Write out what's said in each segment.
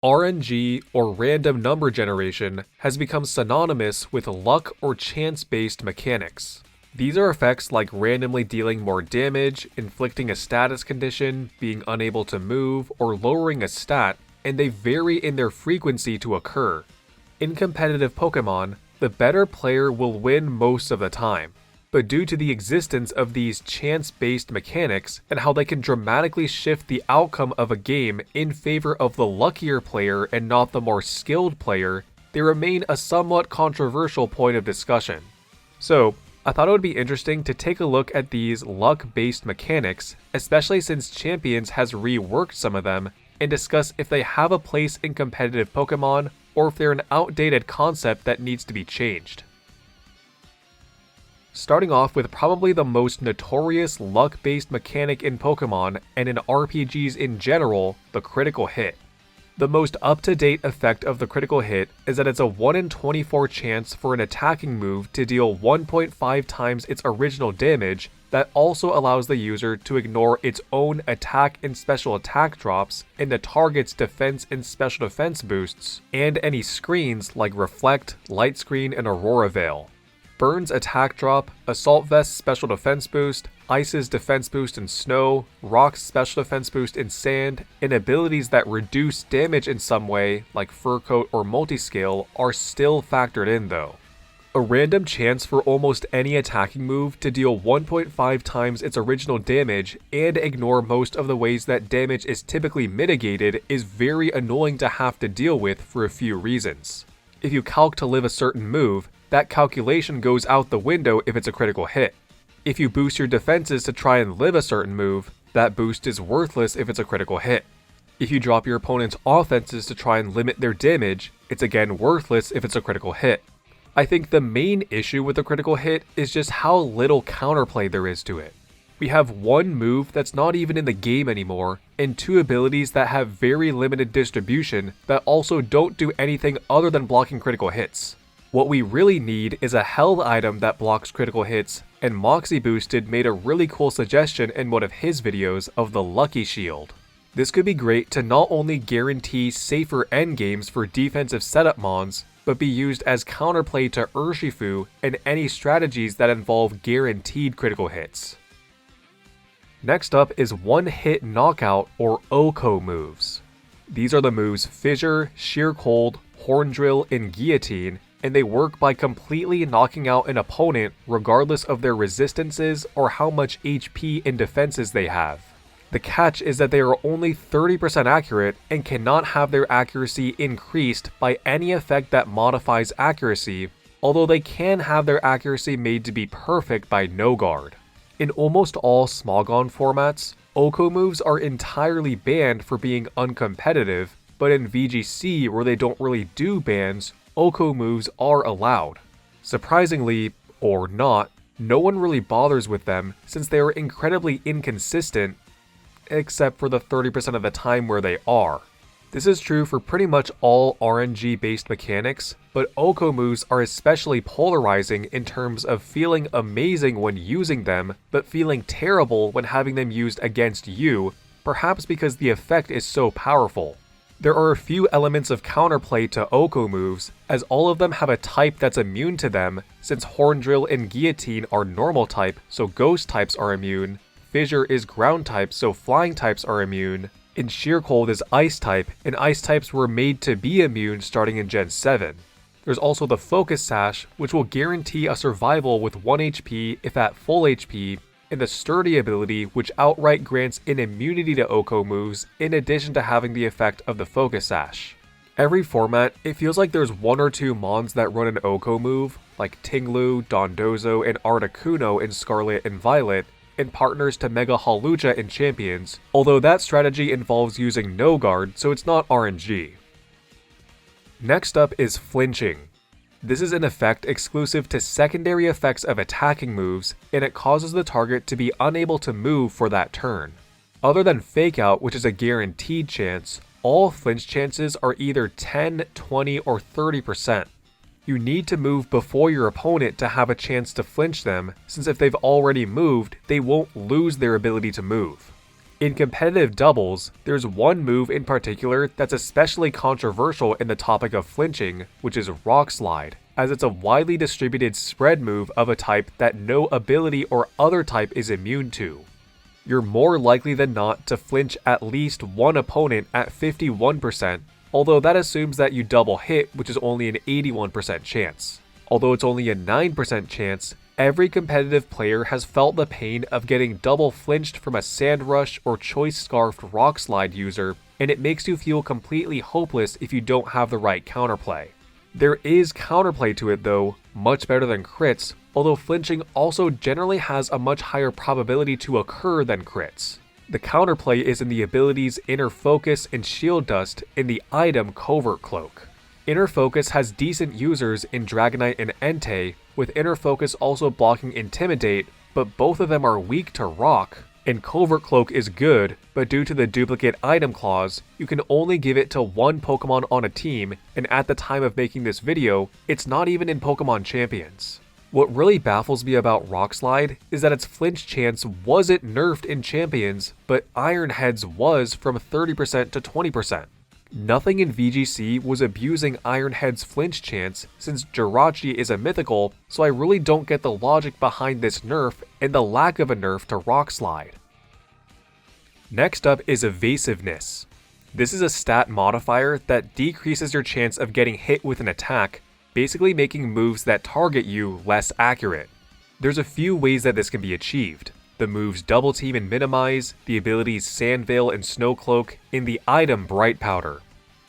RNG, or random number generation, has become synonymous with luck or chance-based mechanics. These are effects like randomly dealing more damage, inflicting a status condition, being unable to move, or lowering a stat, and they vary in their frequency to occur. In competitive Pokémon, the better player will win most of the time, but due to the existence of these chance-based mechanics and how they can dramatically shift the outcome of a game in favor of the luckier player and not the more skilled player, they remain a somewhat controversial point of discussion. So, I thought it would be interesting to take a look at these luck-based mechanics, especially since Champions has reworked some of them, and discuss if they have a place in competitive Pokémon or if they're an outdated concept that needs to be changed. Starting off with probably the most notorious luck-based mechanic in Pokémon and in RPGs in general, the critical hit. The most up-to-date effect of the critical hit is that it's a 1 in 24 chance for an attacking move to deal 1.5 times its original damage that also allows the user to ignore its own attack and special attack drops and the target's defense and special defense boosts, and any screens like Reflect, Light Screen, and Aurora Veil. Burn's attack drop, Assault Vest's special defense boost, Ice's defense boost in snow, Rock's special defense boost in sand, and abilities that reduce damage in some way, like Fur Coat or Multiscale, are still factored in though. A random chance for almost any attacking move to deal 1.5 times its original damage and ignore most of the ways that damage is typically mitigated is very annoying to have to deal with for a few reasons. If you calc to live a certain move, that calculation goes out the window if it's a critical hit. If you boost your defenses to try and live a certain move, that boost is worthless if it's a critical hit. If you drop your opponent's offenses to try and limit their damage, it's again worthless if it's a critical hit. I think the main issue with a critical hit is just how little counterplay there is to it. We have one move that's not even in the game anymore, and two abilities that have very limited distribution that also don't do anything other than blocking critical hits. What we really need is a held item that blocks critical hits, and Moxie Boosted made a really cool suggestion in one of his videos of the Lucky Shield. This could be great to not only guarantee safer endgames for defensive setup mons, but be used as counterplay to Urshifu and any strategies that involve guaranteed critical hits. Next up is one-hit knockout or OHKO moves. These are the moves Fissure, Sheer Cold, Horn Drill, and Guillotine, and they work by completely knocking out an opponent regardless of their resistances or how much HP and defenses they have. The catch is that they are only 30% accurate and cannot have their accuracy increased by any effect that modifies accuracy, although they can have their accuracy made to be perfect by no guard. In almost all Smogon formats, OHKO moves are entirely banned for being uncompetitive, but in VGC where they don't really do bans, OHKO moves are allowed. Surprisingly, or not, no one really bothers with them since they are incredibly inconsistent, except for the 30% of the time where they are. This is true for pretty much all RNG based mechanics, but OHKO moves are especially polarizing in terms of feeling amazing when using them, but feeling terrible when having them used against you, perhaps because the effect is so powerful. There are a few elements of counterplay to OHKO moves, as all of them have a type that's immune to them, since Horn Drill and Guillotine are normal type, so ghost types are immune, Fissure is ground type, so flying types are immune, and Sheer Cold is ice type, and ice types were made to be immune starting in Gen 7. There's also the Focus Sash, which will guarantee a survival with 1 HP if at full HP, and the Sturdy ability, which outright grants an immunity to OHKO moves in addition to having the effect of the Focus Sash. Every format, it feels like there's one or two mons that run an OHKO move, like Tinglu, Dondozo, and Articuno in Scarlet and Violet, and partners to Mega Hawlucha in Champions, although that strategy involves using no guard, so it's not RNG. Next up is Flinching. This is an effect exclusive to secondary effects of attacking moves, and it causes the target to be unable to move for that turn. Other than Fake Out, which is a guaranteed chance, all flinch chances are either 10, 20, or 30%. You need to move before your opponent to have a chance to flinch them, since if they've already moved, they won't lose their ability to move. In competitive doubles, there's one move in particular that's especially controversial in the topic of flinching, which is Rock Slide, as it's a widely distributed spread move of a type that no ability or other type is immune to. You're more likely than not to flinch at least one opponent at 51%, although that assumes that you double hit, which is only an 81% chance. Although it's only a 9% chance, every competitive player has felt the pain of getting double flinched from a Sand Rush or Choice Scarfed Rock Slide user, and it makes you feel completely hopeless if you don't have the right counterplay. There is counterplay to it though, much better than crits, although flinching also generally has a much higher probability to occur than crits. The counterplay is in the abilities Inner Focus and Shield Dust in the item Covert Cloak. Inner Focus has decent users in Dragonite and Entei, with Inner Focus also blocking Intimidate, but both of them are weak to Rock, and Covert Cloak is good, but due to the duplicate item clause, you can only give it to one Pokemon on a team, and at the time of making this video, it's not even in Pokemon Champions. What really baffles me about Rock Slide is that its flinch chance wasn't nerfed in Champions, but Iron Head's was from 30% to 20%. Nothing in VGC was abusing Iron Head's flinch chance since Jirachi is a mythical, so I really don't get the logic behind this nerf and the lack of a nerf to Rock Slide. Next up is Evasiveness. This is a stat modifier that decreases your chance of getting hit with an attack, basically making moves that target you less accurate. There's a few ways that this can be achieved. The moves Double Team and Minimize, the abilities Sand Veil and Snow Cloak, and the item Bright Powder.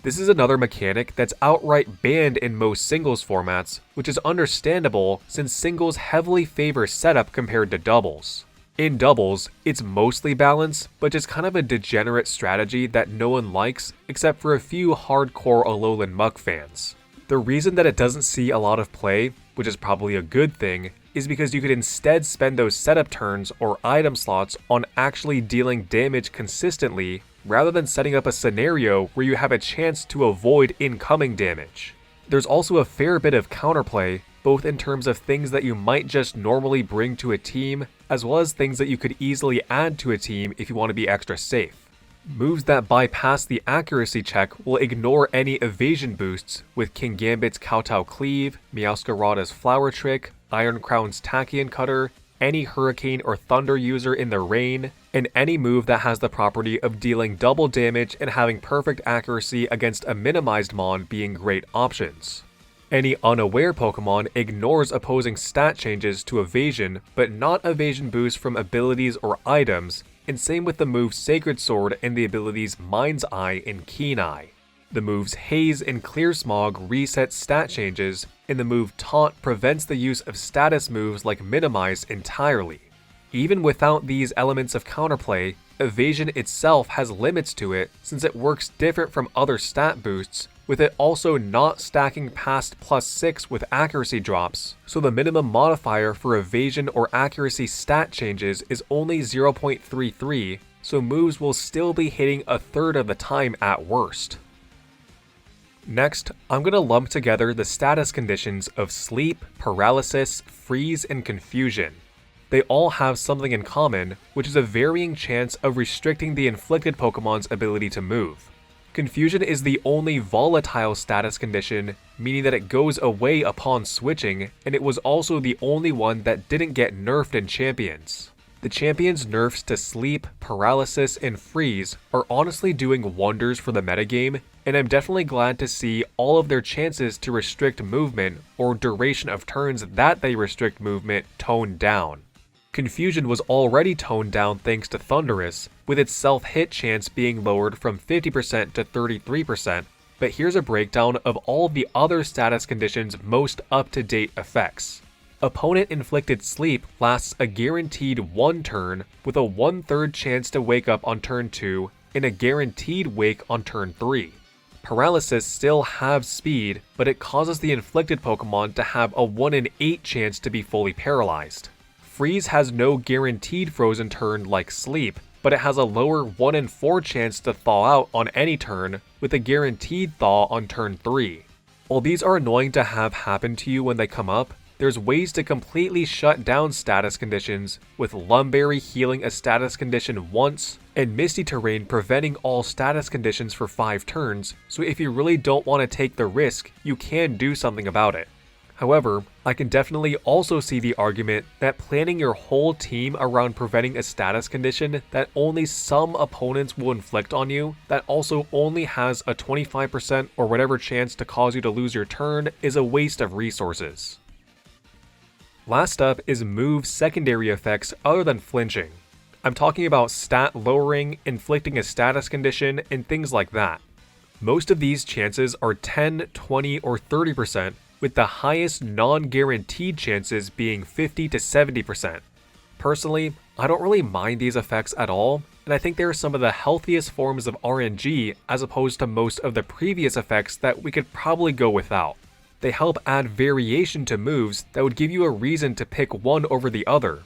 This is another mechanic that's outright banned in most singles formats, which is understandable since singles heavily favor setup compared to doubles. In doubles, it's mostly balance, but just kind of a degenerate strategy that no one likes except for a few hardcore Alolan Muck fans. The reason that it doesn't see a lot of play, which is probably a good thing, is because you could instead spend those setup turns or item slots on actually dealing damage consistently, rather than setting up a scenario where you have a chance to avoid incoming damage. There's also a fair bit of counterplay, both in terms of things that you might just normally bring to a team, as well as things that you could easily add to a team if you want to be extra safe. Moves that bypass the accuracy check will ignore any evasion boosts, with Kingambit's Kowtow Cleave, Meowscarada's Flower Trick, Iron Crown's Tachyon Cutter, any Hurricane or Thunder user in the Rain, and any move that has the property of dealing double damage and having perfect accuracy against a minimized mon being great options. Any unaware Pokemon ignores opposing stat changes to evasion, but not evasion boosts from abilities or items, and same with the move Sacred Sword and the abilities Mind's Eye and Keen Eye. The moves Haze and Clear Smog reset stat changes, and the move Taunt prevents the use of status moves like Minimize entirely. Even without these elements of counterplay, evasion itself has limits to it since it works different from other stat boosts, with it also not stacking past +6 with accuracy drops, so the minimum modifier for evasion or accuracy stat changes is only 0.33, so moves will still be hitting a third of the time at worst. Next, I'm going to lump together the status conditions of Sleep, Paralysis, Freeze, and Confusion. They all have something in common, which is a varying chance of restricting the inflicted Pokemon's ability to move. Confusion is the only volatile status condition, meaning that it goes away upon switching, and it was also the only one that didn't get nerfed in Champions. The Champions nerfs to Sleep, Paralysis, and Freeze are honestly doing wonders for the metagame, and I'm definitely glad to see all of their chances to restrict movement or duration of turns that they restrict movement toned down. Confusion was already toned down thanks to Thundurus, with its self-hit chance being lowered from 50% to 33%, but here's a breakdown of all the other status conditions' most up-to-date effects. Opponent inflicted sleep lasts a guaranteed 1 turn, with a 1/3 chance to wake up on turn 2, and a guaranteed wake on turn 3. Paralysis still have speed, but it causes the inflicted Pokemon to have a 1 in 8 chance to be fully paralyzed. Freeze has no guaranteed frozen turn like Sleep, but it has a lower 1 in 4 chance to thaw out on any turn, with a guaranteed thaw on turn 3. While these are annoying to have happen to you when they come up, there's ways to completely shut down status conditions, with Lumberry healing a status condition once, and Misty Terrain preventing all status conditions for 5 turns, so if you really don't want to take the risk, you can do something about it. However, I can definitely also see the argument that planning your whole team around preventing a status condition that only some opponents will inflict on you, that also only has a 25% or whatever chance to cause you to lose your turn, is a waste of resources. Last up is move secondary effects other than flinching. I'm talking about stat lowering, inflicting a status condition, and things like that. Most of these chances are 10, 20, or 30%, with the highest non-guaranteed chances being 50 to 70%. Personally, I don't really mind these effects at all, and I think they are some of the healthiest forms of RNG as opposed to most of the previous effects that we could probably go without. They help add variation to moves that would give you a reason to pick one over the other.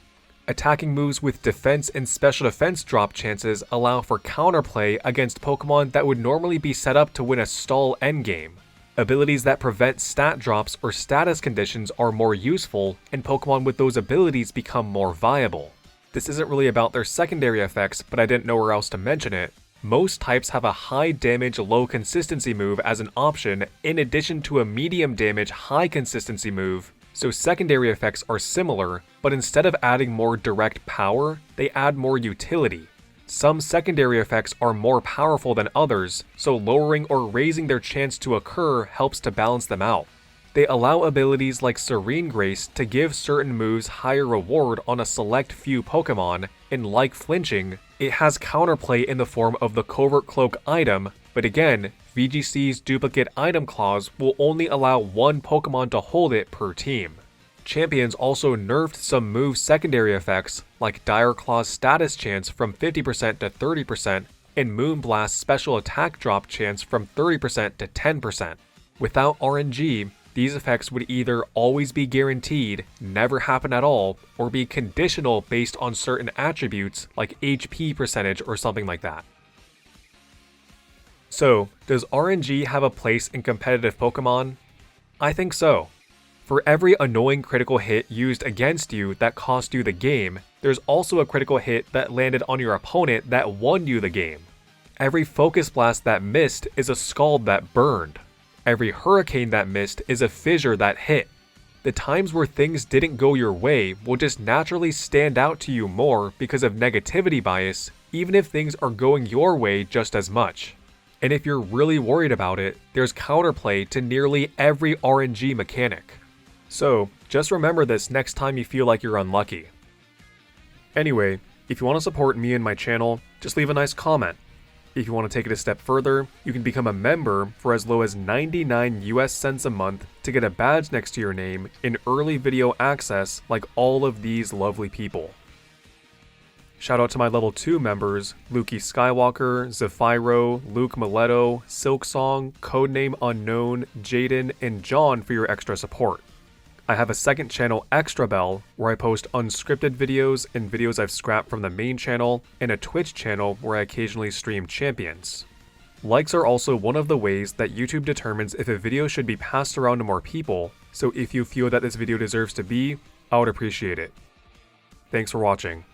Attacking moves with defense and special defense drop chances allow for counterplay against Pokemon that would normally be set up to win a stall endgame. Abilities that prevent stat drops or status conditions are more useful, and Pokemon with those abilities become more viable. This isn't really about their secondary effects, but I didn't know where else to mention it. Most types have a high damage, low consistency move as an option, in addition to a medium damage, high consistency move, so secondary effects are similar, but instead of adding more direct power, they add more utility. Some secondary effects are more powerful than others, so lowering or raising their chance to occur helps to balance them out. They allow abilities like Serene Grace to give certain moves higher reward on a select few Pokemon, and like Flinching, it has counterplay in the form of the Covert Cloak item, but again, VGC's duplicate item clause will only allow one Pokemon to hold it per team. Champions also nerfed some move secondary effects, like Dire Claw's status chance from 50% to 30%, and Moonblast's special attack drop chance from 30% to 10%. Without RNG, these effects would either always be guaranteed, never happen at all, or be conditional based on certain attributes like HP percentage or something like that. So, does RNG have a place in competitive Pokemon? I think so. For every annoying critical hit used against you that cost you the game, there's also a critical hit that landed on your opponent that won you the game. Every Focus Blast that missed is a Scald that burned. Every Hurricane that missed is a Fissure that hit. The times where things didn't go your way will just naturally stand out to you more because of negativity bias, even if things are going your way just as much. And if you're really worried about it, there's counterplay to nearly every RNG mechanic. So, just remember this next time you feel like you're unlucky. Anyway, if you want to support me and my channel, just leave a nice comment. If you want to take it a step further, you can become a member for as low as 99 US cents a month to get a badge next to your name in early video access like all of these lovely people. Shout out to my level 2 members, Lukey Skywalker, Zephyro, Luke Mileto, Silksong, Codename Unknown, Jaden, and John for your extra support. I have a second channel, Extra Bell, where I post unscripted videos and videos I've scrapped from the main channel, and a Twitch channel where I occasionally stream champions. Likes are also one of the ways that YouTube determines if a video should be passed around to more people, so if you feel that this video deserves to be, I would appreciate it. Thanks for watching.